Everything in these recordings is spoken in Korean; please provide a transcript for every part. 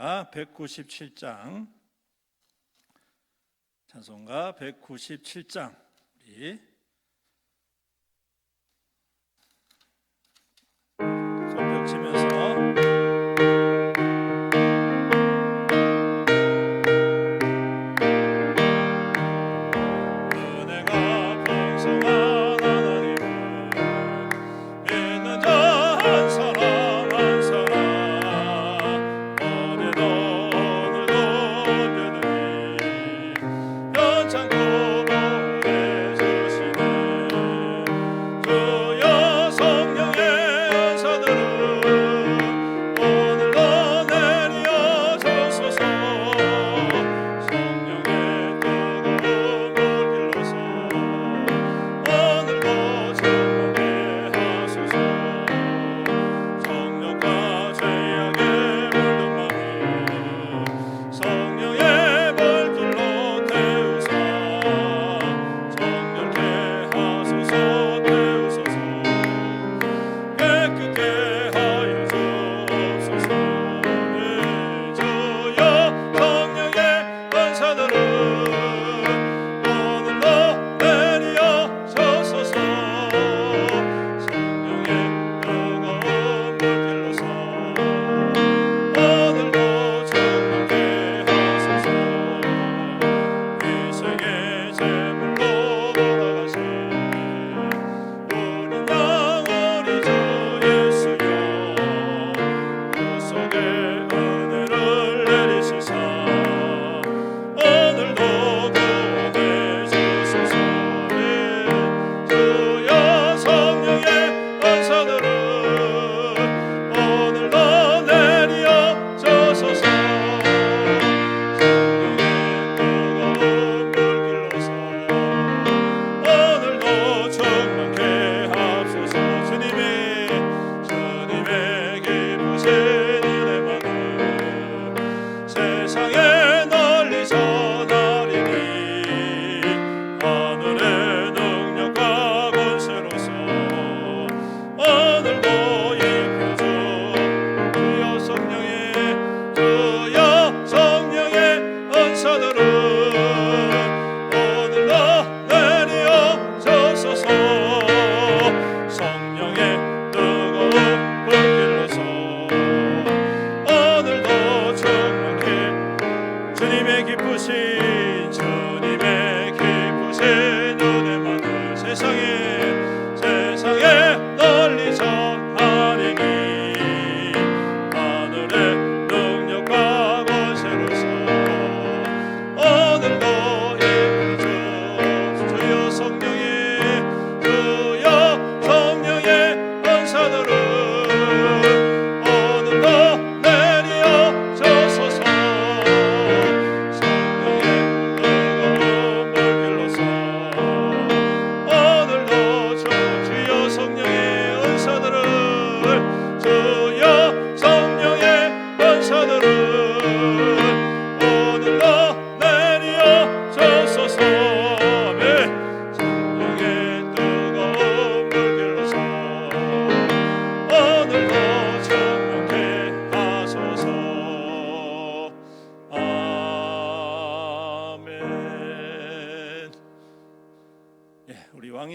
찬송가 197장, 찬송가 197장 우리 손뼉 치면서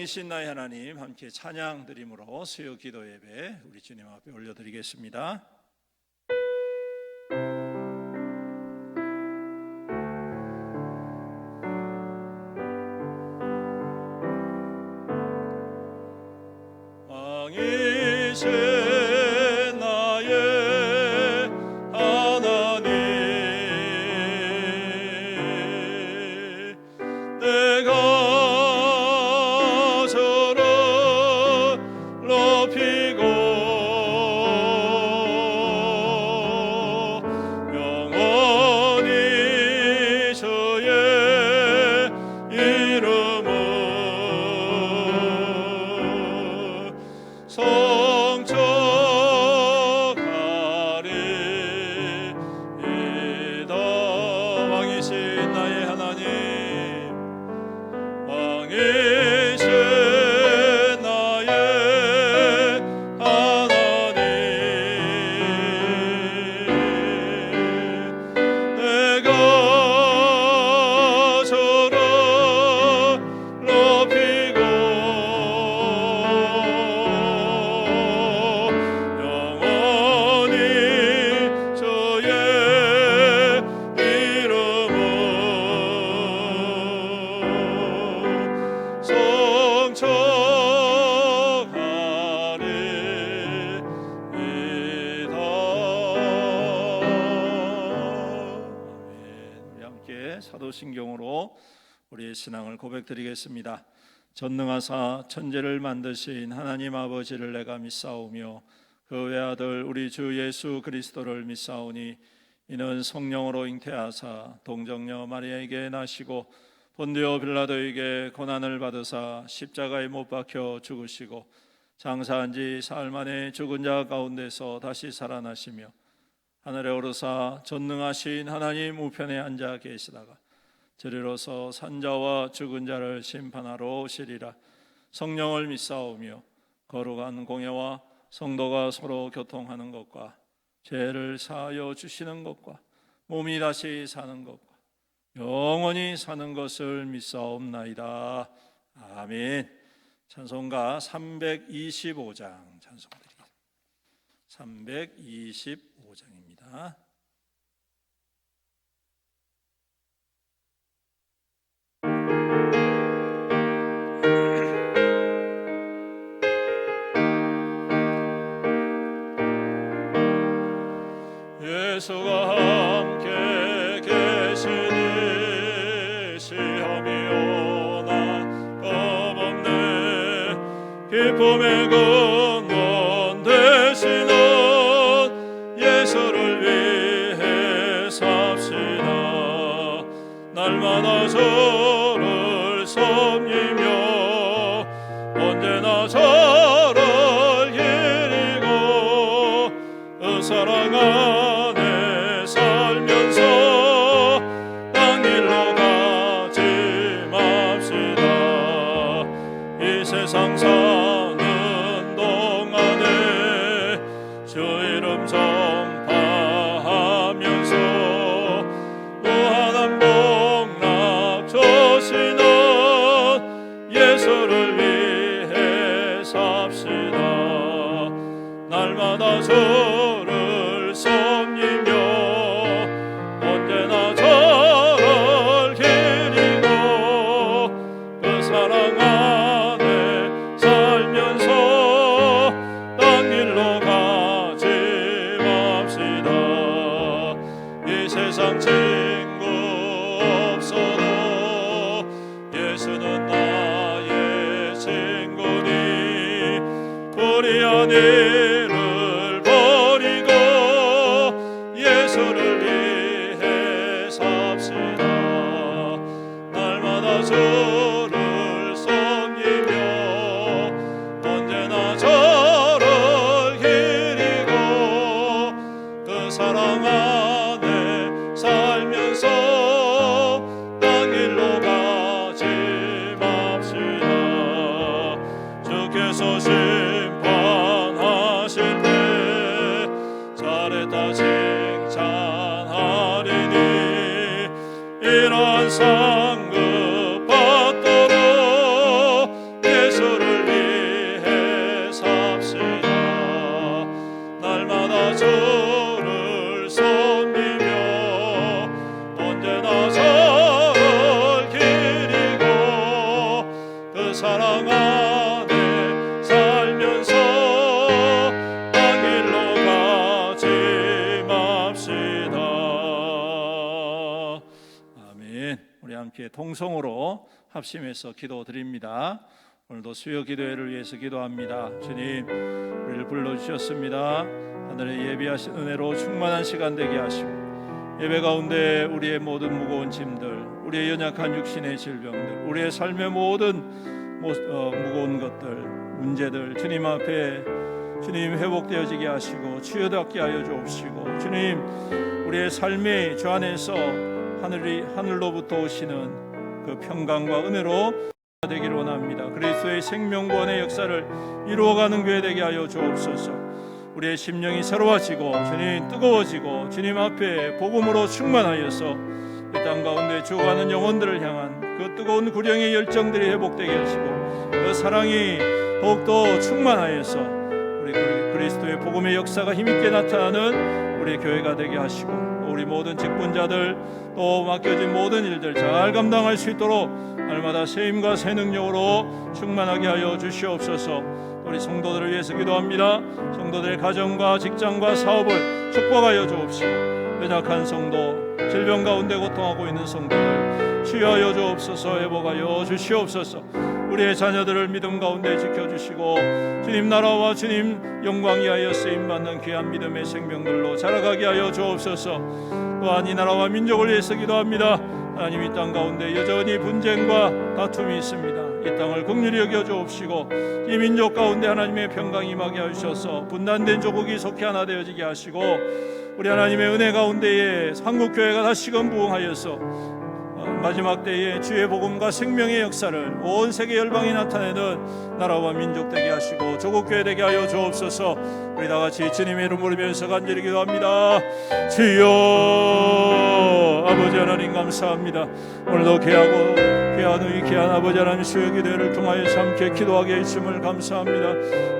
왕이신 나의 하나님, 함께 찬양 드림으로 수요 기도 예배 우리 주님 앞에 올려드리겠습니다. 왕이신 높이고 함께 사도신경으로 우리의 신앙을 고백드리겠습니다. 전능하사 천지를 만드신 하나님 아버지를 내가 믿사오며 그 외아들 우리 주 예수 그리스도를 믿사오니 이는 성령으로 잉태하사 동정녀 마리아에게 나시고 본디오 빌라도에게 고난을 받으사 십자가에 못 박혀 죽으시고 장사한 지 사흘 만에 죽은 자 가운데서 다시 살아나시며 하늘에 오르사 전능하신 하나님 우편에 앉아 계시다가 저리로서 산자와 죽은 자를 심판하러 오시리라. 성령을 믿사오며 거룩한 공예와 성도가 서로 교통하는 것과 죄를 사하여 주시는 것과 몸이 다시 사는 것과 영원히 사는 것을 믿사옵나이다. 아멘. 찬송가 325장 찬송드립니다. 325장입니다. 예수가 함께 계시니 시험이 오나 겁없네. 기쁨의 근원 되시는 예수를 위해 삽시다. 날마다 저를 섬기며 언제나 저를 기리고 그 사랑 안에 살면서 땅 길로 가지 맙시다. 이 세상 사는 동안에 주 이름 전파하면서 무한한 복락 주시는 예수를 위해 삽시다. 날마다 주를 섬기며 언제나 저를 기리고 그 사랑 안에 살면서 딴 길로 가지 맙시다. 이 세상 친구 없어도 예수는 나의 친구니 우리 안에 예수를 위해 삽시다. 날마다 주를 섬기며 언제나 저를 기리고 그 사랑 안에 살면서 땅 길로 가지 맙시다. 주께서 심판하실 때 잘했다 칭찬하리니 이러한 상급 받도록 예수를 위해 삽시다. 날마다 주를 섬기며 언제나 저를 기리고 그 사랑 안에 살면서 땅 길로 가지 맙시다. 아멘. 우리 함께 통성으로 합심해서 기도드립니다. 오늘도 수요 기도회를 위해서 기도합니다. 주님, 우리를 불러주셨습니다. 하늘에 예비하신 은혜로 충만한 시간 되게 하시고 예배 가운데 우리의 모든 무거운 짐들, 우리의 연약한 육신의 질병들, 우리의 삶의 모든 무거운 것들, 문제들 주님 앞에 주님 회복되어지게 하시고 치유받게 하여 주옵시고 주님 우리의 삶이 주 안에서 하늘로부터 오시는 그 평강과 은혜로 되기를 원합니다. 그리스도의 생명구원의 역사를 이루어가는 교회 되게 하여 주옵소서. 우리의 심령이 새로워지고 주님 뜨거워지고 주님 앞에 복음으로 충만하여서 이 땅 가운데 죽어가는 영혼들을 향한 그 뜨거운 구령의 열정들이 회복되게 하시고 그 사랑이 더욱더 충만하여서 우리 그리스도의 복음의 역사가 힘있게 나타나는 우리 교회가 되게 하시고 우리 모든 직분자들 또 맡겨진 모든 일들 잘 감당할 수 있도록 날마다 새 힘과 새 능력으로 충만하게 하여 주시옵소서. 우리 성도들을 위해서 기도합니다. 성도들의 가정과 직장과 사업을 축복하여 주옵시고 연약한 성도, 질병 가운데 고통하고 있는 성도들 치유하여 주옵소서. 회복하여 주시옵소서. 우리의 자녀들을 믿음 가운데 지켜주시고 주님 나라와 주님 영광이 하여 쓰임받는 귀한 믿음의 생명들로 자라가게 하여 주옵소서. 또한 이 나라와 민족을 위해서 기도합니다. 하나님, 이 땅 가운데 여전히 분쟁과 다툼이 있습니다. 이 땅을 긍휼히 여겨 주옵시고 이 민족 가운데 하나님의 평강이 임하게 하셔서 분단된 조국이 속히 하나 되어지게 하시고 우리 하나님의 은혜 가운데에 한국교회가 다시금 부흥하여서 마지막 때에 주의 복음과 생명의 역사를 온 세계 열방에 나타내는 나라와 민족 되게 하시고 조국교회 되게 하여 주옵소서. 우리 다같이 주님의 이름으로 부르면서 간절히 기도합니다. 주여, 아버지 하나님 감사합니다. 오늘도 귀한 우리 귀한 아버지 하나님 수요 기도회를 통하여서 함께 기도하게 해주심을 감사합니다.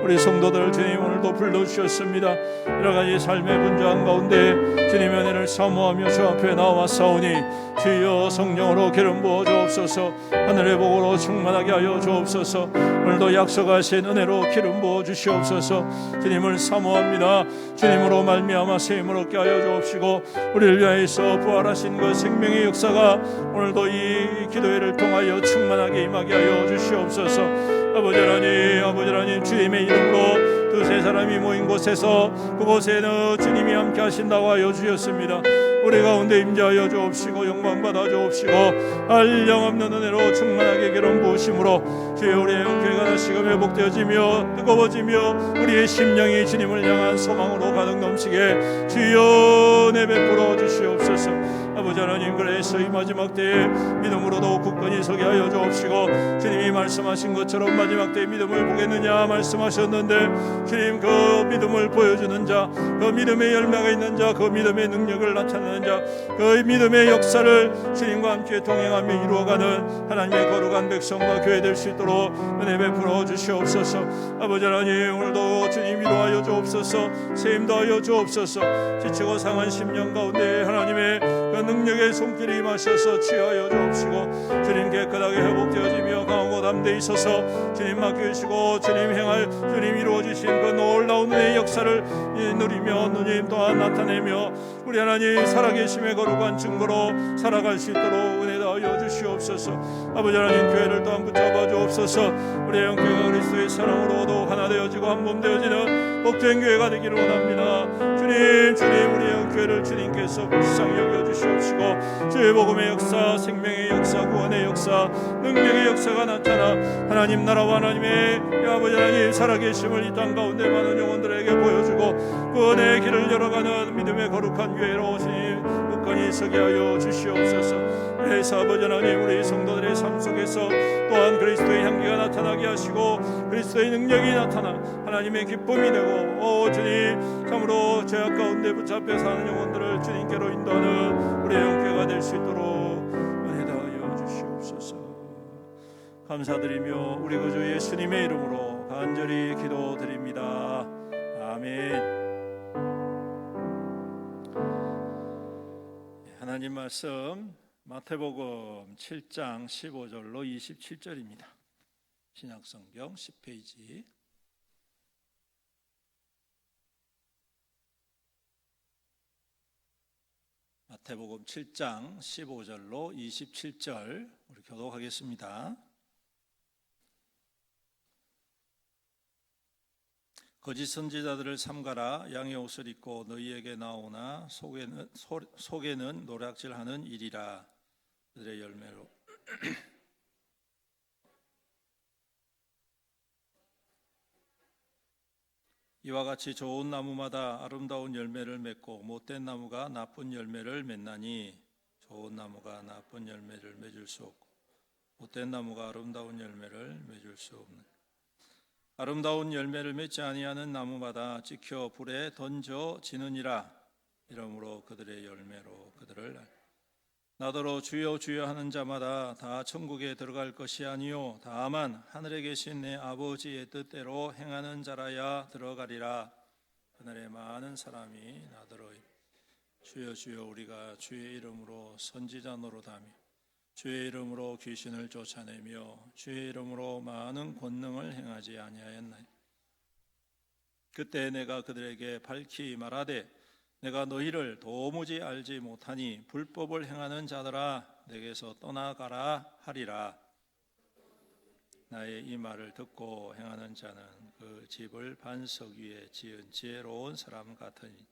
우리 성도들 주님 오늘도 불러주셨습니다. 여러가지 삶의 분주한 가운데 주님의 은혜를 사모하며 주 앞에 나와 싸우니 주여 성령으로 기름 부어 주옵소서. 하늘의 복으로 충만하게 하여 주옵소서. 오늘도 약속하신 은혜로 기름 부어 주시옵소서. 주님을 사모합니다. 주님으로 말미암아 세임을 얻게 하여 주옵시고 우리를 위하여서 부활하신 그 생명의 역사가 오늘도 이 기도회를 통하여 충만하게 임하게 하여 주시옵소서. 아버지 하나님 주님의 이름으로 두세 사람이 모인 곳에서 그곳에는 주님이 함께 하신다고 하여 주셨습니다. 우리 가운데 임재하여 주옵시고 영광 받아 주옵시고 한량없는 은혜로 충만하게 기름 부으심으로 주여 우리의 영교회가 다시금 회복되어지며 뜨거워지며 우리의 심령이 주님을 향한 소망으로 가득 넘치게 주여 은혜 베풀어 주시옵소서. 아버지 하나님, 그래서 이 마지막 때에 믿음으로 더욱 굳건히 서게 하여 주옵시고 주님이 말씀하신 것처럼 마지막 때에 믿음을 보겠느냐 말씀하셨는데 주님, 그 믿음을 보여주는 자, 그 믿음의 열매가 있는 자, 그 믿음의 능력을 나타내는 자, 그 믿음의 역사를 주님과 함께 동행하며 이루어가는 하나님의 거룩한 백성과 교회 될 수 있도록 은혜 베풀어 주시옵소서. 아버지 하나님, 오늘도 주님 위로하여 주옵소서. 세임도 하여 주옵소서. 지치고 상한 심령 가운데 하나님의 그 능력의 손길이 임하셔서 치유하여 주옵시고 주님 깨끗하게 회복되어지며 강하고 담대히 있어서 주님 맡기시고 주님 행할 주님 이루어 주신 그 놀라운 은혜의 역사를 누리며 누님 또한 나타내며 우리 하나님 살아계심의 거룩한 증거로 살아갈 수 있도록 은혜 다하여 주시옵소서. 아버지 하나님, 교회를 또한 붙잡아 주옵소서. 우리의 영교회가 그리스도의 사랑으로 더욱 하나 되어지고 한 몸 되어지는 복된 교회가 되기를 원합니다. 주님 우리의 영교회를 주님께서 불쌍히 여겨 주시옵시고 주의 복음의 역사, 생명의 역사, 구원의 역사, 능력의 역사가 나타나 하나님 나라와 하나님의 아버지 하나님 살아계심을 이 땅 가운데 많은 영혼들에게 보여주고 그 은혜의 길을 열어가는 믿음의 거룩한 교회로 주님 굳건히 서게 하여 주시옵소서. 그래서 아버지 하나님, 우리 성도들의 삶 속에서 또한 그리스도의 향기가 나타나게 하시고 그리스도의 능력이 나타나 하나님의 기쁨이 되고 주님 참으로 죄악 가운데 붙잡혀 사는 영혼들을 주님께로 인도하는 우리의 영교회가 될 수 있도록 은혜 다하여 주시옵소서. 감사드리며 우리 구주 예수님의 이름으로 간절히 기도드립니다. 아멘. 하나님 말씀 마태복음 7장 15절로 27절입니다. 신약성경 10페이지. 마태복음 7장 15절로 27절 우리 교독하겠습니다. 거짓 선지자들을 삼가라. 양의 옷을 입고 너희에게 나오나 속에는 노략질하는 일이라. 그들의 열매로 이와 같이 좋은 나무마다 아름다운 열매를 맺고 못된 나무가 나쁜 열매를 맺나니 좋은 나무가 나쁜 열매를 맺을 수 없고 못된 나무가 아름다운 열매를 맺을 수 없는. 아름다운 열매를 맺지 아니하는 나무마다 찍혀 불에 던져지느니라. 이러므로 그들의 열매로 그들을 나더러 주여 주여 하는 자마다 다 천국에 들어갈 것이 아니요 다만 하늘에 계신 내 아버지의 뜻대로 행하는 자라야 들어가리라. 그날에 많은 사람이 나더러 주여 주여 우리가 주의 이름으로 선지자 노릇하며 주의 이름으로 귀신을 쫓아내며 주의 이름으로 많은 권능을 행하지 아니하였나요? 그때 내가 그들에게 밝히 말하되 내가 너희를 도무지 알지 못하니 불법을 행하는 자들아 내게서 떠나가라 하리라. 나의 이 말을 듣고 행하는 자는 그 집을 반석 위에 지은 지혜로운 사람 같으니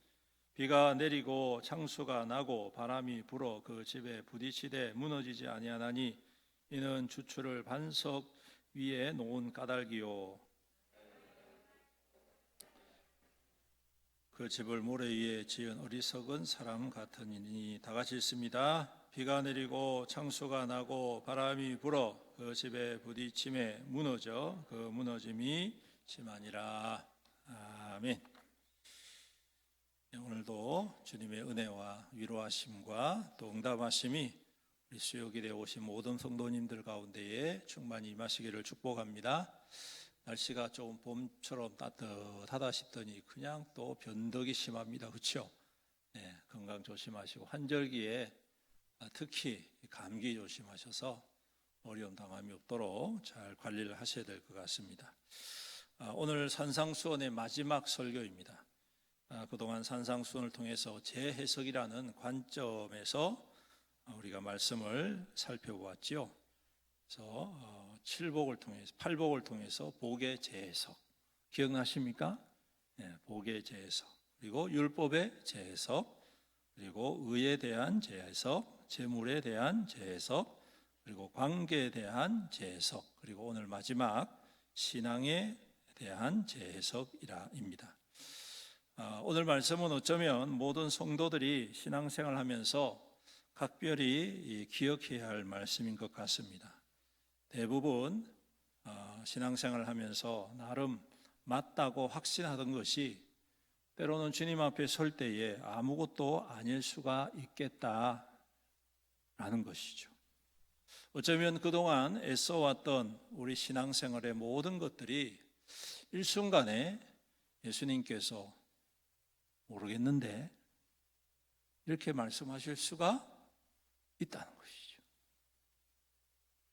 비가 내리고 창수가 나고 바람이 불어 그 집에 부딪히되 무너지지 아니하나니 이는 주추를 반석 위에 놓은 까닭이요 그 집을 모래 위에 지은 어리석은 사람 같으니. 다 같이 읽습니다. 비가 내리고 창수가 나고 바람이 불어 그 집에 부딪힘에 무너져 그 무너짐이 심하니라. 아멘. 오늘도 주님의 은혜와 위로하심과 또 응답하심이 우리 수요기대에 오신 모든 성도님들 가운데에 충만히 임하시기를 축복합니다. 날씨가 조금 봄처럼 따뜻하다 싶더니 그냥 또 변덕이 심합니다. 그렇죠? 네, 건강 조심하시고 환절기에 특히 감기 조심하셔서 어려움 당함이 없도록 잘 관리를 하셔야 될 것 같습니다. 오늘 산상수원의 마지막 설교입니다. 그동안 산상수원을 통해서 재해석이라는 관점에서 우리가 말씀을 살펴보았지요. 그래서 7복을 통해서 8복을 통해서 복의 재해석 기억나십니까? 네, 복의 재해석, 그리고 율법의 재해석, 그리고 의에 대한 재해석, 재물에 대한 재해석, 그리고 관계에 대한 재해석, 그리고 오늘 마지막 신앙에 대한 재해석입니다. 오늘 말씀은 어쩌면 모든 성도들이 신앙생활을 하면서 각별히 기억해야 할 말씀인 것 같습니다. 대부분 신앙생활을 하면서 나름 맞다고 확신하던 것이 때로는 주님 앞에 설 때에 아무것도 아닐 수가 있겠다라는 것이죠. 어쩌면 그동안 애써왔던 우리 신앙생활의 모든 것들이 일순간에 예수님께서 모르겠는데 이렇게 말씀하실 수가 있다는 것이죠.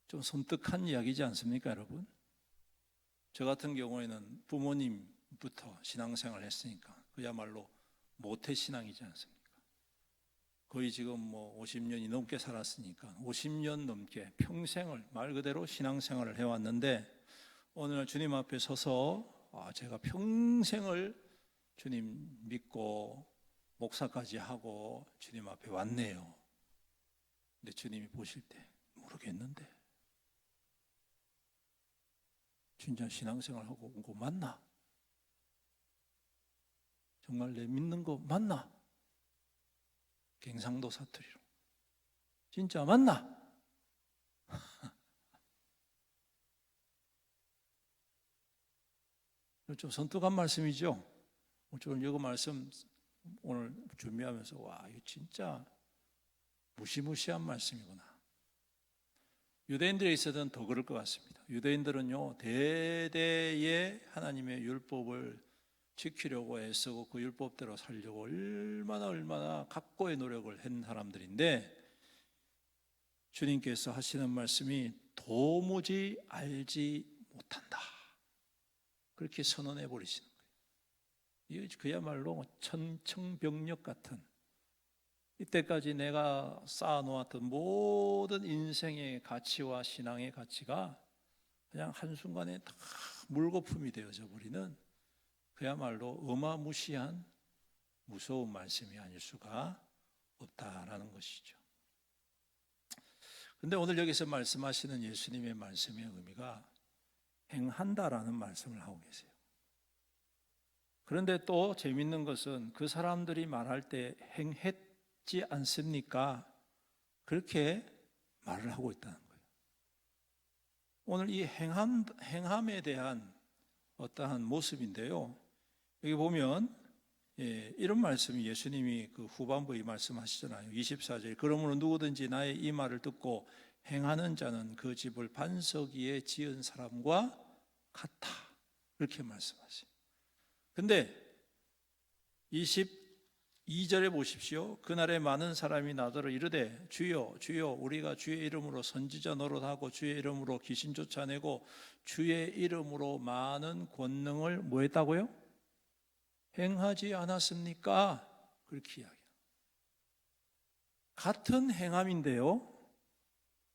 좀 섬뜩한 이야기지 않습니까, 여러분? 저 같은 경우에는 부모님부터 신앙생활을 했으니까 그야말로 모태신앙이지 않습니까? 거의 지금 50년이 넘게 살았으니까 50년 넘게 평생을 말 그대로 신앙생활을 해왔는데 오늘 주님 앞에 서서 제가 평생을 주님 믿고 목사까지 하고 주님 앞에 왔네요. 근데 주님이 보실 때 모르겠는데 진짜 신앙생활하고 온 거 맞나? 정말 내 믿는 거 맞나? 갱상도 사투리로 진짜 맞나? 좀 선뜻한 말씀이죠. 저는 이거 말씀 오늘 준비하면서 와 이거 진짜 무시무시한 말씀이구나. 유대인들에 있어서는 더 그럴 것 같습니다. 유대인들은요 대대의 하나님의 율법을 지키려고 애쓰고 그 율법대로 살려고 얼마나 각고의 노력을 한 사람들인데 주님께서 하시는 말씀이 도무지 알지 못한다 그렇게 선언해 버리시는 거예요. 이거 그야말로 천청병력 같은, 이때까지 내가 쌓아놓았던 모든 인생의 가치와 신앙의 가치가 그냥 한순간에 다 물거품이 되어져 버리는 그야말로 어마무시한 무서운 말씀이 아닐 수가 없다라는 것이죠. 그런데 오늘 여기서 말씀하시는 예수님의 말씀의 의미가 행한다라는 말씀을 하고 계세요. 그런데 또 재밌는 것은 그 사람들이 말할 때 행했지 않습니까? 그렇게 말을 하고 있다는 거예요. 오늘 이 행함에 대한 어떠한 모습인데요. 여기 보면 이런 말씀이 예수님이 그 후반부에 말씀하시잖아요. 24절 그러므로 누구든지 나의 이 말을 듣고 행하는 자는 그 집을 반석 위에 지은 사람과 같다 이렇게 말씀하세요. 근데 22절에 보십시오. 그날에 많은 사람이 나더러 이르되 주여 주여 우리가 주의 이름으로 선지자 노릇하고 주의 이름으로 귀신 쫓아내고 주의 이름으로 많은 권능을 뭐 했다고요? 행하지 않았습니까? 그렇게 이야기합니다. 같은 행함인데요,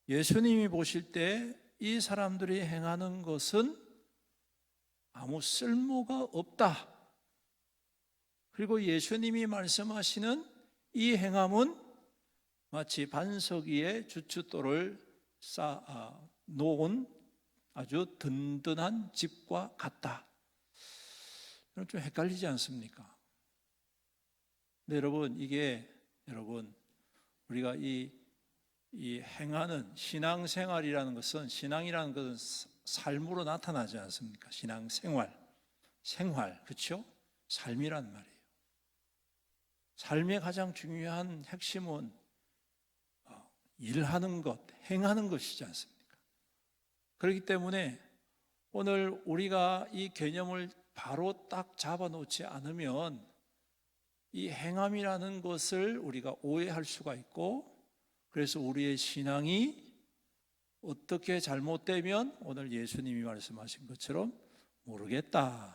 예수님이 보실 때 이 사람들이 행하는 것은 아무 쓸모가 없다. 그리고 예수님이 말씀하시는 이 행함은 마치 반석 위에 주춧돌을 쌓아 놓은 아주 든든한 집과 같다. 좀 헷갈리지 않습니까? 근데 여러분, 우리가 이 행하는 신앙생활이라는 것은, 신앙이라는 것은 삶으로 나타나지 않습니까? 생활, 그렇죠? 삶이란 말이에요. 삶의 가장 중요한 핵심은 일하는 것, 행하는 것이지 않습니까? 그렇기 때문에 오늘 우리가 이 개념을 바로 딱 잡아놓지 않으면 이 행함이라는 것을 우리가 오해할 수가 있고, 그래서 우리의 신앙이 어떻게 잘못되면 오늘 예수님이 말씀하신 것처럼 모르겠다라고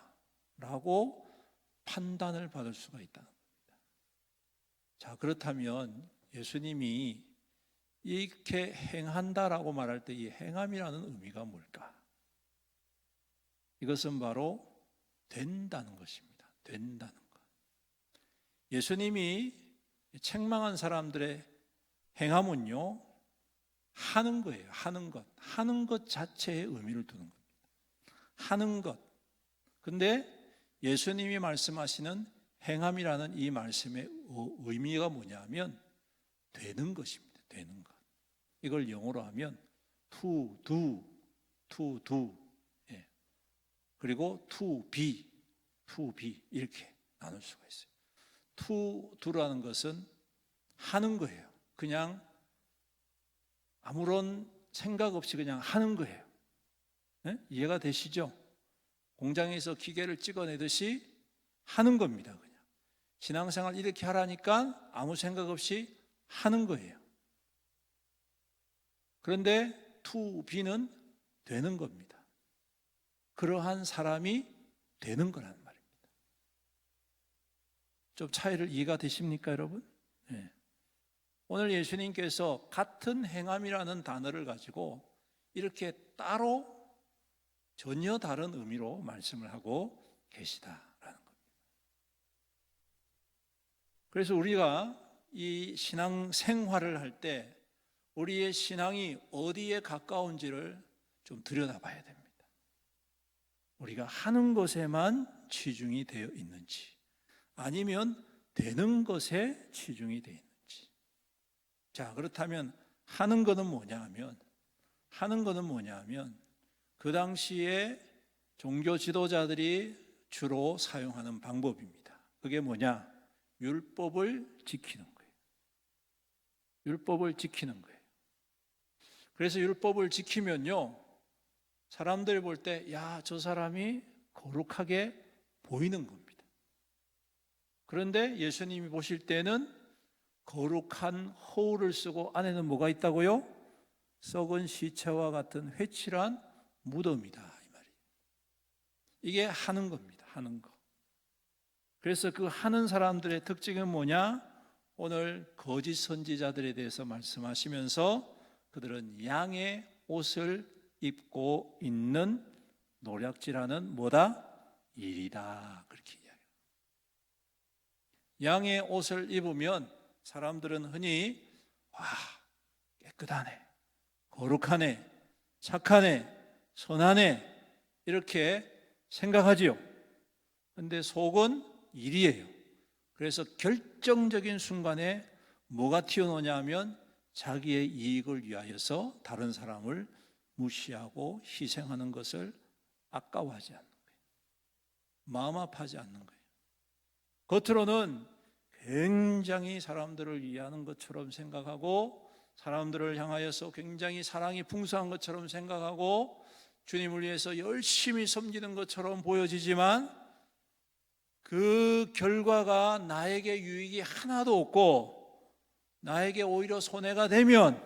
판단을 받을 수가 있다는 겁니다. 자, 그렇다면 예수님이 이렇게 행한다라고 말할 때 이 행함이라는 의미가 뭘까? 이것은 바로 된다는 것입니다. 된다는 것. 예수님이 책망한 사람들의 행함은요, 하는 거예요. 하는 것 자체에 의미를 두는 겁니다. 하는 것. 근데 예수님이 말씀하시는 행함이라는 이 말씀의 의미가 뭐냐면 되는 것입니다. 되는 것. 이걸 영어로 하면 to do, 예. 그리고 to be 이렇게 나눌 수가 있어요. to do라는 것은 하는 거예요. 그냥 아무런 생각 없이 그냥 하는 거예요. 네? 이해가 되시죠? 공장에서 기계를 찍어내듯이 하는 겁니다. 그냥 신앙생활 이렇게 하라니까 아무 생각 없이 하는 거예요. 그런데 to be는 되는 겁니다. 그러한 사람이 되는 거란 말입니다. 좀 차이를 이해가 되십니까, 여러분? 네. 오늘 예수님께서 같은 행함이라는 단어를 가지고 이렇게 따로 전혀 다른 의미로 말씀을 하고 계시다라는 겁니다. 그래서 우리가 이 신앙 생활을 할 때 우리의 신앙이 어디에 가까운지를 좀 들여다봐야 됩니다. 우리가 하는 것에만 치중이 되어 있는지, 아니면 되는 것에 치중이 되어 있는지. 자, 그렇다면 하는 것은 뭐냐 하면 그 당시에 종교 지도자들이 주로 사용하는 방법입니다. 그게 뭐냐? 율법을 지키는 거예요. 율법을 지키는 거예요. 그래서 율법을 지키면요, 사람들이 볼 때, 야, 저 사람이 거룩하게 보이는 겁니다. 그런데 예수님이 보실 때는 거룩한 허울을 쓰고 안에는 뭐가 있다고요? 썩은 시체와 같은 회칠한 무덤이다, 이 말이에요. 이게 하는 겁니다. 하는 거. 그래서 그 하는 사람들의 특징은 뭐냐? 오늘 거짓 선지자들에 대해서 말씀하시면서 그들은 양의 옷을 입고 있는 노략질하는 뭐다? 일이다, 그렇게 이야기해요. 양의 옷을 입으면 사람들은 흔히 와, 깨끗하네, 거룩하네, 착하네, 선하네, 이렇게 생각하지요. 그런데 속은 일이에요. 그래서 결정적인 순간에 뭐가 튀어나오냐 하면 자기의 이익을 위하여서 다른 사람을 무시하고 희생하는 것을 아까워하지 않는 거예요. 마음 아파하지 않는 거예요. 겉으로는 굉장히 사람들을 위하는 것처럼 생각하고, 사람들을 향하여서 굉장히 사랑이 풍성한 것처럼 생각하고, 주님을 위해서 열심히 섬기는 것처럼 보여지지만 그 결과가 나에게 유익이 하나도 없고 나에게 오히려 손해가 되면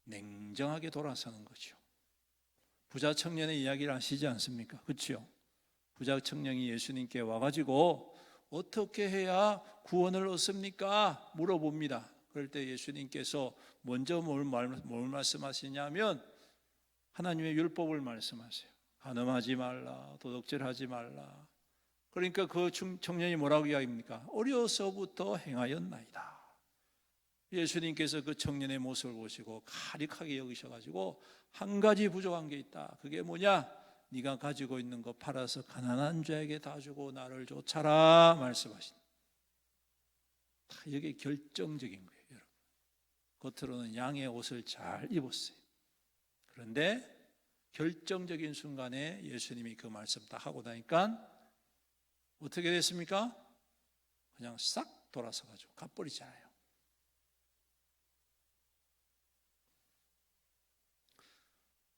냉정하게 돌아서는 거죠. 부자 청년의 이야기를 아시지 않습니까? 그렇죠? 부자 청년이 예수님께 와가지고 어떻게 해야 구원을 얻습니까? 물어봅니다. 그럴 때 예수님께서 먼저 뭘 말씀하시냐면 하나님의 율법을 말씀하세요. 간음하지 말라, 도둑질하지 말라. 그러니까 그 청년이 뭐라고 이야기합니까? 어려서부터 행하였나이다. 예수님께서 그 청년의 모습을 보시고 가릭하게 여기셔가지고 한 가지 부족한 게 있다. 그게 뭐냐? 네가 가지고 있는 거 팔아서 가난한 자에게 다 주고 나를 쫓아라 말씀하신다. 이게 결정적인 거예요, 여러분. 겉으로는 양의 옷을 잘 입었어요. 그런데 결정적인 순간에 예수님이 그 말씀 다 하고 나니까 어떻게 됐습니까? 그냥 싹 돌아서 가지고 가버리잖아요.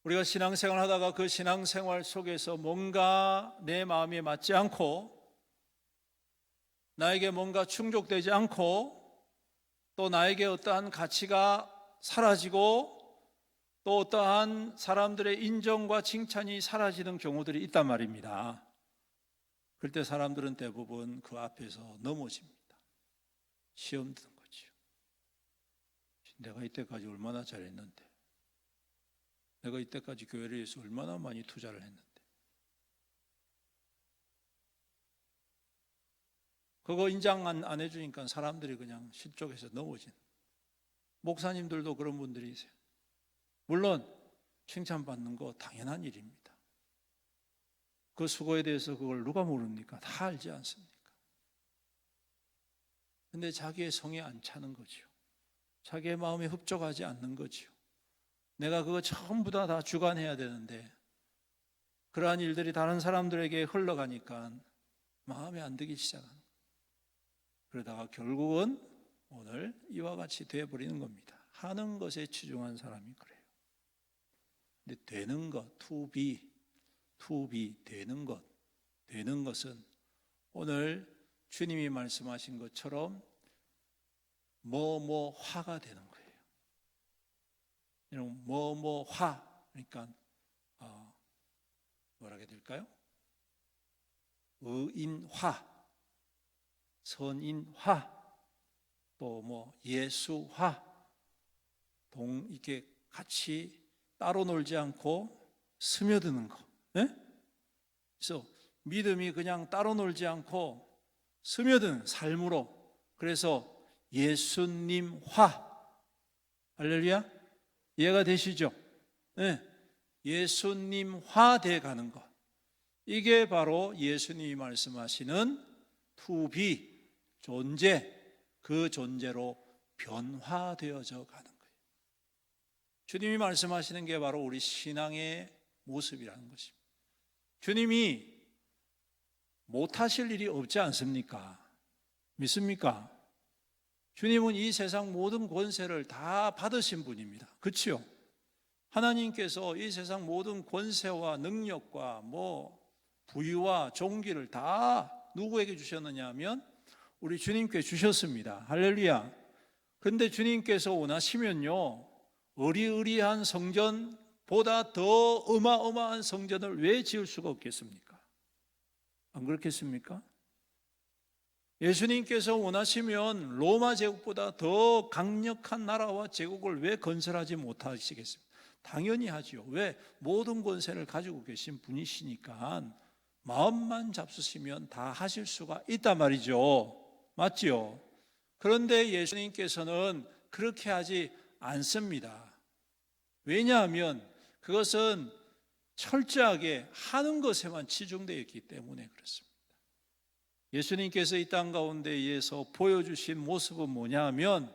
우리가 신앙생활 하다가 그 신앙생활 속에서 뭔가 내 마음에 맞지 않고 나에게 뭔가 충족되지 않고 또 나에게 어떠한 가치가 사라지고 또 어떠한 사람들의 인정과 칭찬이 사라지는 경우들이 있단 말입니다. 그럴 때 사람들은 대부분 그 앞에서 넘어집니다. 시험 드는 거죠. 내가 이때까지 얼마나 잘했는데, 내가 이때까지 교회를 위해서 얼마나 많이 투자를 했는데, 그거 인정 안 해주니까 사람들이 그냥 실족해서 넘어진. 목사님들도 그런 분들이세요. 물론 칭찬받는 거 당연한 일입니다. 그 수고에 대해서 그걸 누가 모릅니까? 다 알지 않습니까? 근데 자기의 성에 안 차는 거죠. 자기의 마음에 흡족하지 않는 거죠. 내가 그거 전부 다 주관해야 되는데 그러한 일들이 다른 사람들에게 흘러가니까 마음에 안 들기 시작하는 거예요. 그러다가 결국은 오늘 이와 같이 되어버리는 겁니다. 하는 것에 치중한 사람이 그래요. 근데 되는 것, to be, 되는 것은 오늘 주님이 말씀하신 것처럼 화가 되는 거예요. 이런 화, 그러니까 뭐라 해야 될까요? 의인화, 선인화, 또 예수화, 이렇게 같이 따로 놀지 않고 스며드는 거. 네? 그래서 믿음이 그냥 따로 놀지 않고 스며드는 삶으로. 그래서 예수님화. 할렐루야. 이해가 되시죠? 네. 예수님화 돼 가는 것. 이게 바로 예수님이 말씀하시는 to be, 존재, 그 존재로 변화되어져 가는 거예요. 주님이 말씀하시는 게 바로 우리 신앙의 모습이라는 것입니다. 주님이 못하실 일이 없지 않습니까? 믿습니까? 주님은 이 세상 모든 권세를 다 받으신 분입니다. 그렇죠? 하나님께서 이 세상 모든 권세와 능력과 부유와 존귀를 다 누구에게 주셨느냐 하면 우리 주님께 주셨습니다. 할렐루야. 그런데 주님께서 원하시면요, 어리어리한 성전보다 더 어마어마한 성전을 왜 지을 수가 없겠습니까? 안 그렇겠습니까? 예수님께서 원하시면 로마 제국보다 더 강력한 나라와 제국을 왜 건설하지 못하시겠습니까? 당연히 하지요. 왜? 모든 권세를 가지고 계신 분이시니까 마음만 잡수시면 다 하실 수가 있단 말이죠. 맞지요? 그런데 예수님께서는 그렇게 하지 않습니다. 왜냐하면 그것은 철저하게 하는 것에만 치중되어 있기 때문에 그렇습니다. 예수님께서 이 땅 가운데에서 보여주신 모습은 뭐냐 하면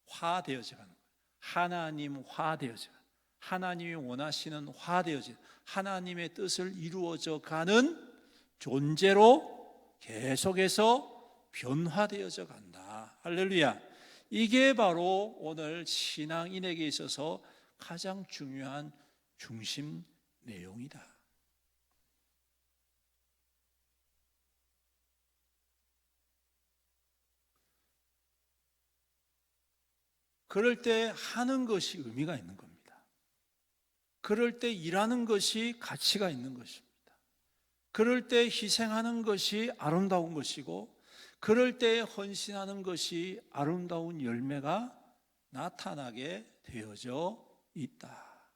화되어져 가는 거예요. 하나님 화되어져 가는, 하나님이 원하시는 화되어져, 하나님의 뜻을 이루어져 가는 존재로 계속해서 변화되어져 간다. 할렐루야. 이게 바로 오늘 신앙인에게 있어서 가장 중요한 중심 내용이다. 그럴 때 하는 것이 의미가 있는 겁니다. 그럴 때 일하는 것이 가치가 있는 것입니다. 그럴 때 희생하는 것이 아름다운 것이고, 그럴 때 헌신하는 것이 아름다운 열매가 나타나게 되어져 있다.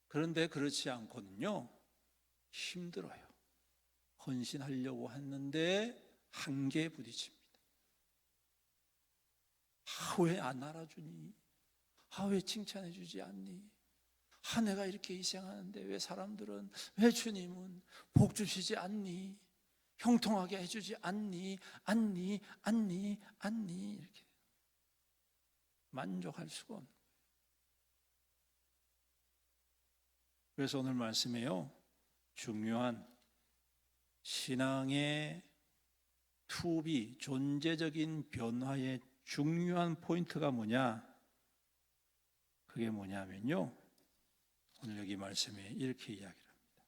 그런데 그렇지 않고는요, 힘들어요. 헌신하려고 했는데 한계에 부딪힙니다. 왜 안 알아주니? 왜 칭찬해 주지 않니? 내가 이렇게 희생하는데 왜 사람들은, 왜 주님은 복 주시지 않니? 형통하게 해주지 않니? 이렇게 만족할 수가 없는 거예요. 그래서 오늘 말씀에요, 중요한 신앙의 투비, 존재적인 변화의 중요한 포인트가 뭐냐? 그게 뭐냐면요, 오늘 여기 말씀에 이렇게 이야기를 합니다.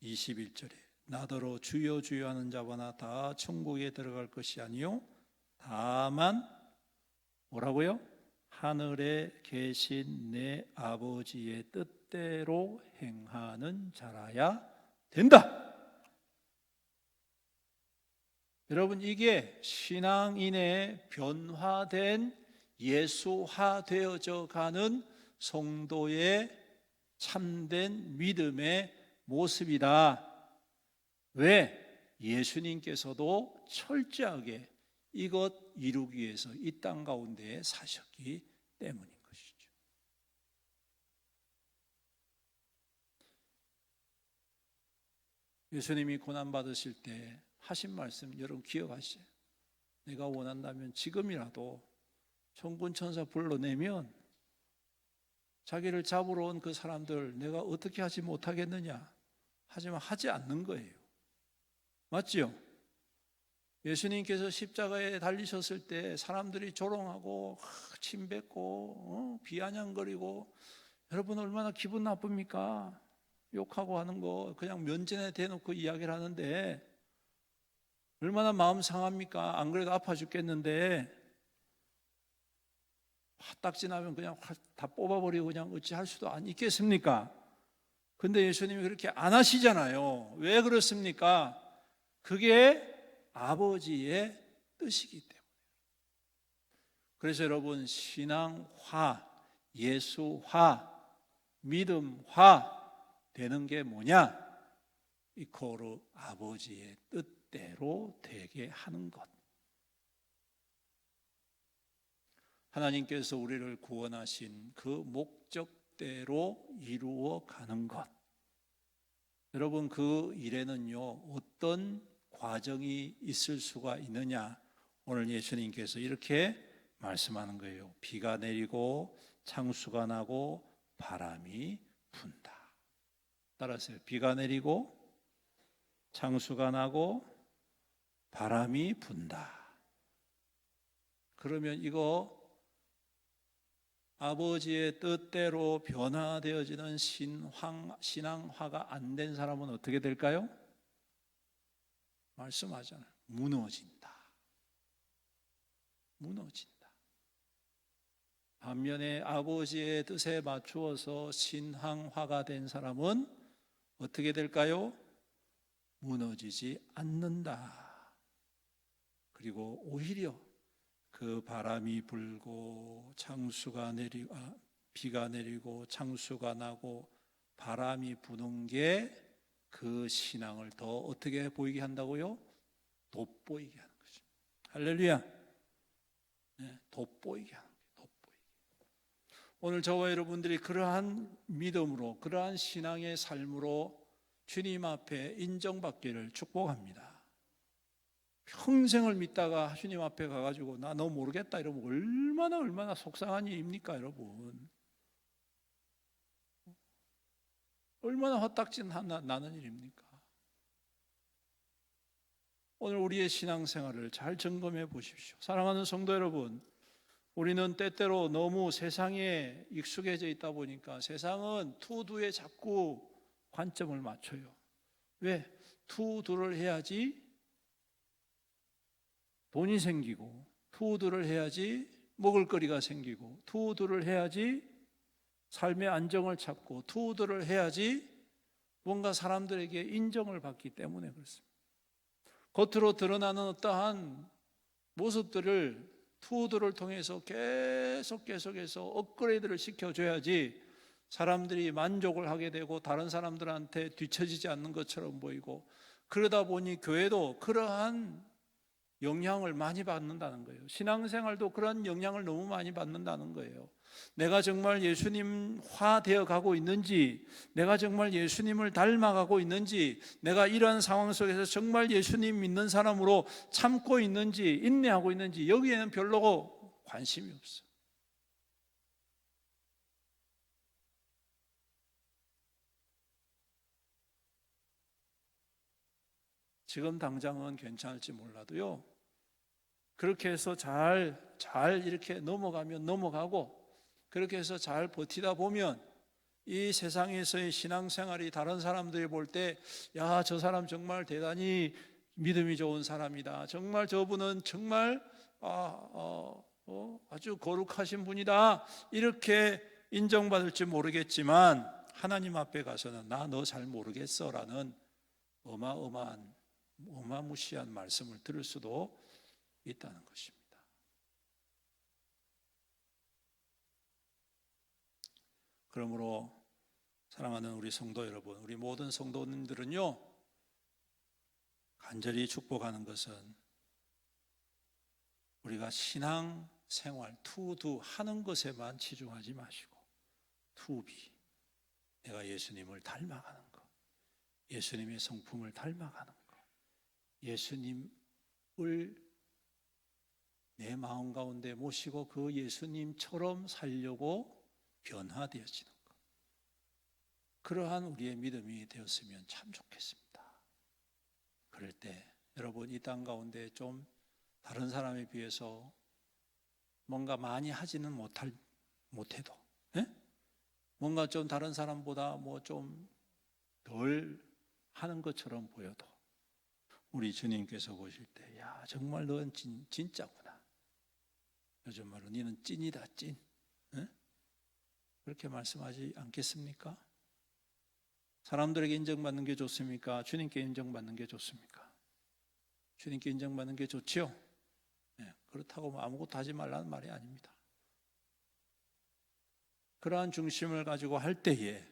21절에 나더러 주여 주여 하는 자마다 다 천국에 들어갈 것이 아니요 다만 뭐라고요? 하늘에 계신 내 아버지의 뜻대로 행하는 자라야 된다. 여러분, 이게 신앙인의 변화된 예수화되어져 가는 성도의 참된 믿음의 모습이다. 왜? 예수님께서도 철저하게 이것 이루기 위해서 이 땅 가운데에 사셨기 때문인 것이죠. 예수님이 고난받으실 때 하신 말씀 여러분 기억하시죠? 내가 원한다면 지금이라도 천군 천사 불러내면 자기를 잡으러 온 그 사람들 내가 어떻게 하지 못하겠느냐? 하지만 하지 않는 거예요. 맞지요? 예수님께서 십자가에 달리셨을 때 사람들이 조롱하고 침 뱉고 비아냥거리고, 여러분 얼마나 기분 나쁩니까? 욕하고 하는 거 그냥 면전에 대놓고 이야기를 하는데 얼마나 마음 상합니까? 안 그래도 아파 죽겠는데 화딱지 나면 그냥 다 뽑아버리고 그냥 어찌 할 수도 안 있겠습니까? 근데 예수님이 그렇게 안 하시잖아요. 왜 그렇습니까? 그게 아버지의 뜻이기 때문에. 그래서 여러분, 신앙화, 예수화, 믿음화 되는 게 뭐냐? 이코르 아버지의 뜻대로 되게 하는 것. 하나님께서 우리를 구원하신 그 목적대로 이루어 가는 것. 여러분, 그 일에는요 어떤 과정이 있을 수가 있느냐? 오늘 예수님께서 이렇게 말씀하는 거예요. 비가 내리고 창수가 나고 바람이 분다. 따라서요. 비가 내리고 창수가 나고 바람이 분다. 그러면 이거 아버지의 뜻대로 변화되어지는 신앙화가 안 된 사람은 어떻게 될까요? 말씀하잖아요. 무너진다. 반면에 아버지의 뜻에 맞추어서 신앙화가 된 사람은 어떻게 될까요? 무너지지 않는다. 그리고 오히려 그 바람이 불고 비가 내리고 창수가 나고 바람이 부는 게 그 신앙을 더 어떻게 보이게 한다고요? 돋보이게 하는 거죠. 할렐루야. 네, 돋보이게 하는 거예요. 돋보이게. 오늘 저와 여러분들이 그러한 믿음으로, 그러한 신앙의 삶으로 주님 앞에 인정받기를 축복합니다. 평생을 믿다가 주님 앞에 가가지고 나 너 모르겠다 이러면 얼마나 속상한 일입니까, 여러분? 얼마나 헛딱지 나는 일입니까? 오늘 우리의 신앙생활을 잘 점검해 보십시오. 사랑하는 성도 여러분, 우리는 때때로 너무 세상에 익숙해져 있다 보니까 세상은 투두에 자꾸 관점을 맞춰요. 왜? 투두를 해야지 돈이 생기고, 투두를 해야지 먹을거리가 생기고, 투두를 해야지 삶의 안정을 찾고, 투두를 해야지 뭔가 사람들에게 인정을 받기 때문에 그렇습니다. 겉으로 드러나는 어떠한 모습들을 투어들을 통해서 계속해서 업그레이드를 시켜줘야지 사람들이 만족을 하게 되고 다른 사람들한테 뒤처지지 않는 것처럼 보이고, 그러다 보니 교회도 그러한 영향을 많이 받는다는 거예요. 신앙생활도 그런 영향을 너무 많이 받는다는 거예요. 내가 정말 예수님화 되어 가고 있는지, 내가 정말 예수님을 닮아가고 있는지, 내가 이러한 상황 속에서 정말 예수님 믿는 사람으로 참고 있는지, 인내하고 있는지, 여기에는 별로 관심이 없어요. 지금 당장은 괜찮을지 몰라도요, 그렇게 해서 잘 이렇게 넘어가면 넘어가고, 그렇게 해서 잘 버티다 보면 이 세상에서의 신앙생활이 다른 사람들이 볼 때, 야, 저 사람 정말 대단히 믿음이 좋은 사람이다, 정말 저분은 정말 아주 거룩하신 분이다, 이렇게 인정받을지 모르겠지만, 하나님 앞에 가서는 나 너 잘 모르겠어 라는 어마무시한 말씀을 들을 수도 있다는 것입니다. 그러므로 사랑하는 우리 성도 여러분, 우리 모든 성도님들은요, 간절히 축복하는 것은 우리가 신앙 생활 투두 하는 것에만 치중하지 마시고, 투비, 내가 예수님을 닮아가는 것, 예수님의 성품을 닮아가는 것, 예수님을 내 마음 가운데 모시고 그 예수님처럼 살려고 변화되어지는 것, 그러한 우리의 믿음이 되었으면 참 좋겠습니다. 그럴 때 여러분, 이 땅 가운데 좀 다른 사람에 비해서 뭔가 많이 하지는 못해도, 뭔가 좀 다른 사람보다 뭐 좀 덜 하는 것처럼 보여도, 우리 주님께서 보실 때, 야, 정말 너는 진짜구나, 요즘 말로 너는 찐이다, 찐, 그렇게 말씀하지 않겠습니까? 사람들에게 인정받는 게 좋습니까? 주님께 인정받는 게 좋습니까? 주님께 인정받는 게 좋지요? 그렇다고 뭐 아무것도 하지 말라는 말이 아닙니다. 그러한 중심을 가지고 할 때에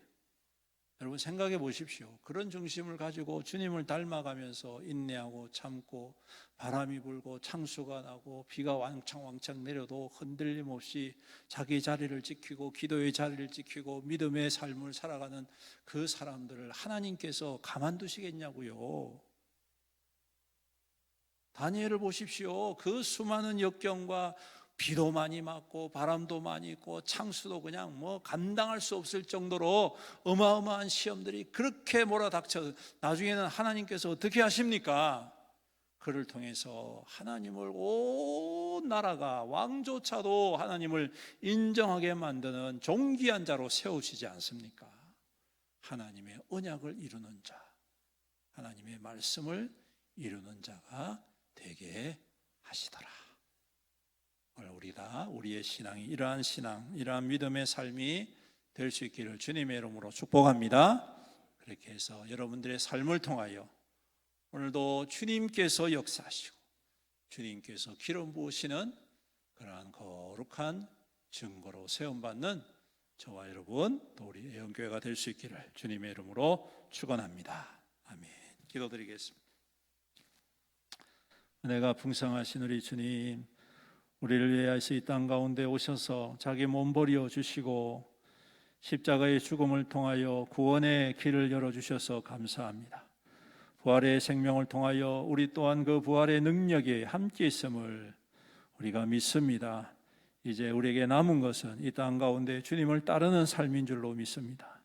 여러분 생각해 보십시오. 그런 중심을 가지고 주님을 닮아가면서 인내하고 참고, 바람이 불고 창수가 나고 비가 왕창 내려도 흔들림 없이 자기 자리를 지키고 기도의 자리를 지키고 믿음의 삶을 살아가는 그 사람들을 하나님께서 가만두시겠냐고요. 다니엘을 보십시오. 그 수많은 역경과 비도 많이 맞고 바람도 많이 있고 창수도 그냥 뭐 감당할 수 없을 정도로 어마어마한 시험들이 그렇게 몰아닥쳐, 나중에는 하나님께서 어떻게 하십니까? 그를 통해서 하나님을 온 나라가, 왕조차도 하나님을 인정하게 만드는 존귀한 자로 세우시지 않습니까? 하나님의 언약을 이루는 자, 하나님의 말씀을 이루는 자가 되게 하시더라. 우리가 우리의 신앙이 이러한 신앙, 이러한 믿음의 삶이 될 수 있기를 주님의 이름으로 축복합니다. 그렇게 해서 여러분들의 삶을 통하여 오늘도 주님께서 역사하시고 주님께서 기름 부으시는 그러한 거룩한 증거로 세움받는 저와 여러분, 또 우리 애원교회가 될 수 있기를 주님의 이름으로 축원합니다. 아멘. 기도드리겠습니다. 은혜가 풍성하신 우리 주님, 우리를 위하여서 이 땅 가운데 오셔서 자기 몸 버려 주시고 십자가의 죽음을 통하여 구원의 길을 열어주셔서 감사합니다. 부활의 생명을 통하여 우리 또한 그 부활의 능력이 함께 있음을 우리가 믿습니다. 이제 우리에게 남은 것은 이 땅 가운데 주님을 따르는 삶인 줄로 믿습니다.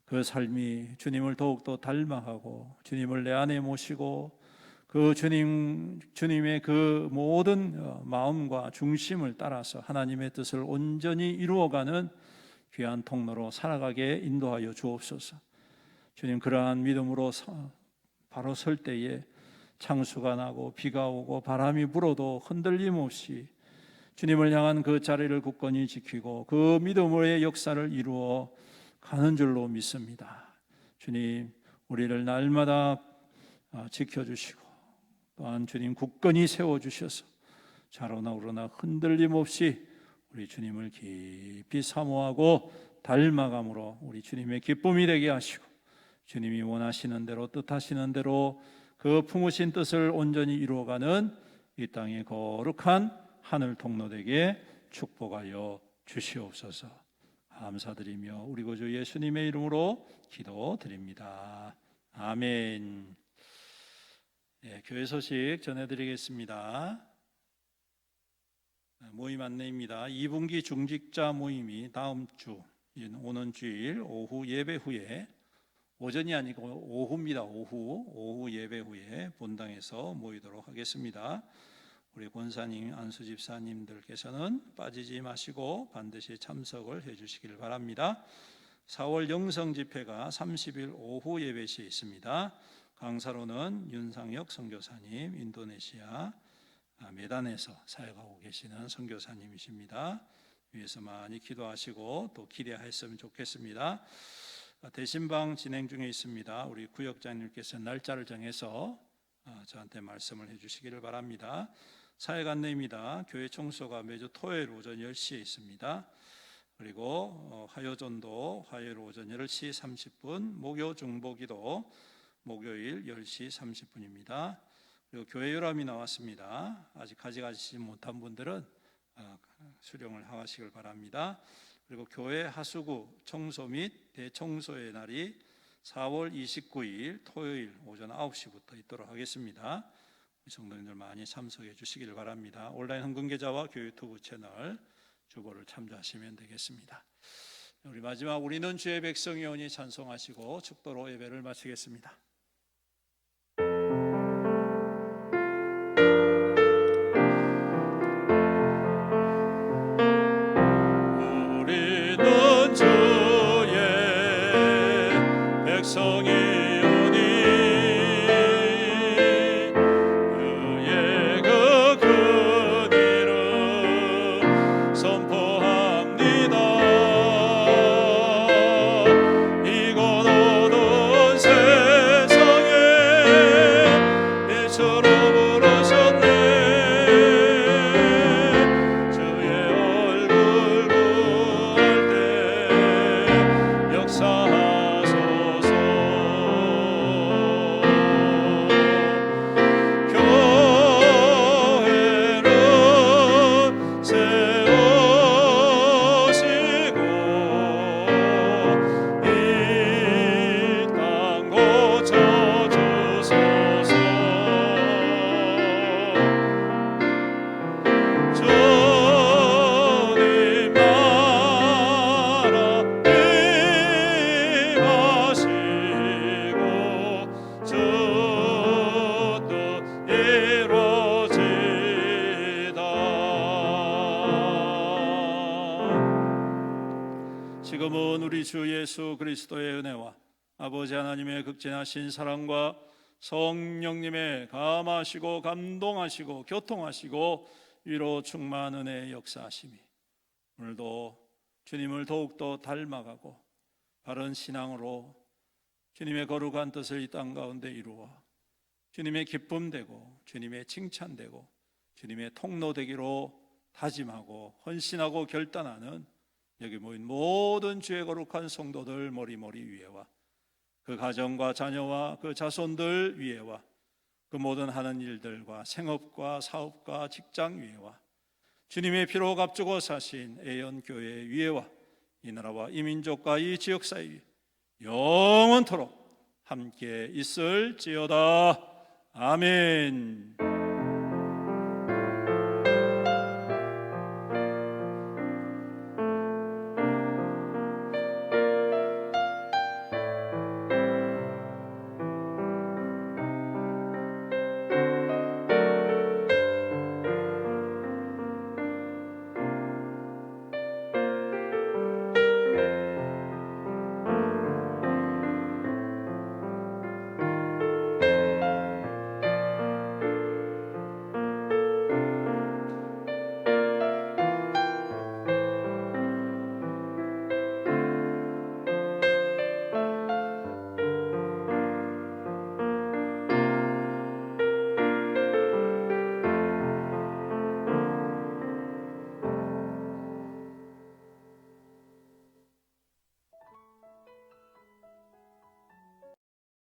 그 삶이 주님을 더욱더 닮아가고 주님을 내 안에 모시고 그 주님의 그 모든 마음과 중심을 따라서 하나님의 뜻을 온전히 이루어가는 귀한 통로로 살아가게 인도하여 주옵소서. 주님, 그러한 믿음으로 바로 설 때에 창수가 나고 비가 오고 바람이 불어도 흔들림 없이 주님을 향한 그 자리를 굳건히 지키고 그 믿음의 역사를 이루어 가는 줄로 믿습니다. 주님, 우리를 날마다 지켜주시고 또한 주님 굳건히 세워주셔서 좌로나 우로나 흔들림 없이 우리 주님을 깊이 사모하고 닮아감으로 우리 주님의 기쁨이 되게 하시고 주님이 원하시는 대로 뜻하시는 대로 그 품으신 뜻을 온전히 이루어가는 이 땅의 거룩한 하늘 통로되게 축복하여 주시옵소서. 감사드리며 우리 구주 예수님의 이름으로 기도드립니다. 아멘. 교회 소식 전해드리겠습니다. 모임 안내입니다. 2분기 중직자 모임이 다음 주 오는 주일 오후 예배 후에, 오전이 아니고 오후입니다. 오후 예배 후에 본당에서 모이도록 하겠습니다. 우리 권사님, 안수 집사님들께서는 빠지지 마시고 반드시 참석을 해주시길 바랍니다. 4월 영성 집회가 30일 오후 예배 시에 있습니다. 강사로는 윤상혁 선교사님, 인도네시아 메단에서 사역하고 계시는 선교사님이십니다. 위에서 많이 기도하시고 또 기대하셨으면 좋겠습니다. 대신방 진행 중에 있습니다. 우리 구역장님께서 날짜를 정해서 저한테 말씀을 해주시기를 바랍니다. 사역 안내입니다. 교회 청소가 매주 토요일 오전 10시에 있습니다. 그리고 화요전도 화요일 오전 10시 30분, 목요 중보기도 목요일 10시 30분입니다. 그리고 교회 요람이 나왔습니다. 아직 가져가시지 못한 분들은 수령을 하시길 바랍니다. 그리고 교회 하수구 청소 및 대청소의 날이 4월 29일 토요일 오전 9시부터 있도록 하겠습니다. 성도님들 많이 참석해 주시기를 바랍니다. 온라인 헌금계좌와 교회 유튜브 채널 주보를 참조하시면 되겠습니다. 우리 마지막 우리는 주의 백성이오니 찬송하시고 축도로 예배를 마치겠습니다. 우리는 주의 백성이오니 그의 그 큰 이름 선포합니다. 이곳 오는 세상에 빛으로 부르셨네. 주의 얼굴 구할 때 역사하소서. 교회를 세우시고 이 땅 고쳐주소서. 주님 나라 임하시고 주 뜻 이루어지다. 지금은 우리 주 예수 그리스도의 은혜와 아버지 하나님의 극진하신 사랑과 성령님의 감하시고 감동하시고 교통하시고 위로 충만 은혜의 역사하심이 오늘도 주님을 더욱더 닮아가고 바른 신앙으로 주님의 거룩한 뜻을 이 땅 가운데 이루어 주님의 기쁨 되고 주님의 칭찬되고 주님의 통로 되기로 다짐하고 헌신하고 결단하는 여기 모인 모든 주의 거룩한 성도들 머리머리 위에와 그 가정과 자녀와 그 자손들 위에와 그 모든 하는 일들과 생업과 사업과 직장 위에와 주님의 피로 값주고 사신 애연교회 위에와 이 나라와 이 민족과 이 지역사회 위에 영원토록 함께 있을지어다. 아멘.